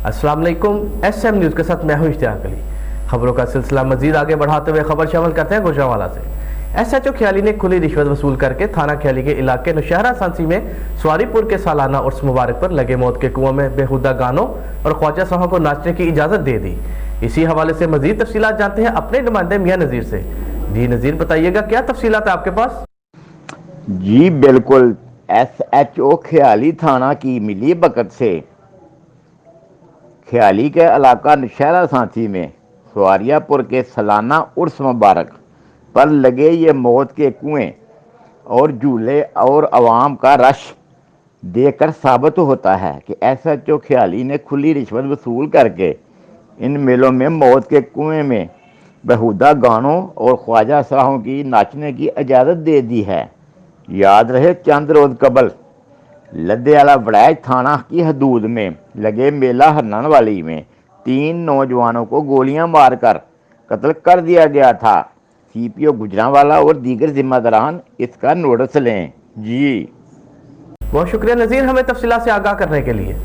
अस्सलाम वालेकुम। SM news के साथ मैं हूं इश्तियाक अली। खबरों का सिलसिला मजीद आगे बढ़ाते हुए खबर शामिल करते हैं गुजरांवाला से। SHO ख्याली ने खुली रिश्वत वसूल करके थाना ख्याली के इलाके नौशहरा सांसी में स्वारीपुर के सालाना उर्स मुबारक पर लगे मौत के कुआं में बेहुदा गानों और ख्वाजा साहों को नाचने की इजाज़त दे दी। इसी हवाले से मजीद तफसीलात जानते हैं अपने नुमाइंदे मियां नज़ीर से। जी नज़ीर, बताइएगा क्या तफसीलात है आपके पास? जी बिल्कुल, SHO ख्याली थाना की मिली बकत से ख्याली के इलाका नौशहरा सांसी में स्वारियापुर के सालाना उर्स मुबारक पर लगे ये मौत के कुएं और झूले और अवाम का रश देखकर साबित होता है कि SHO ख्याली ने खुली रिश्वत वसूल करके इन मेलों में मौत के कुएं में बेहुदा गानों और ख्वाजा साहों की नाचने की इजाज़त दे दी है। याद रहे, चंद रोज कबल लद्देवाला वड़ैच थाना की हदूद में लगे मेला हरनन वाली में 3 नौजवानों को गोलियां मारकर कत्ल कर दिया गया था। CPO गुजरांवाला और दीगर जिम्मेदारान इसका नोटिस लें। जी बहुत शुक्रिया नज़ीर, हमें तफसीलात से आगाह करने के लिए।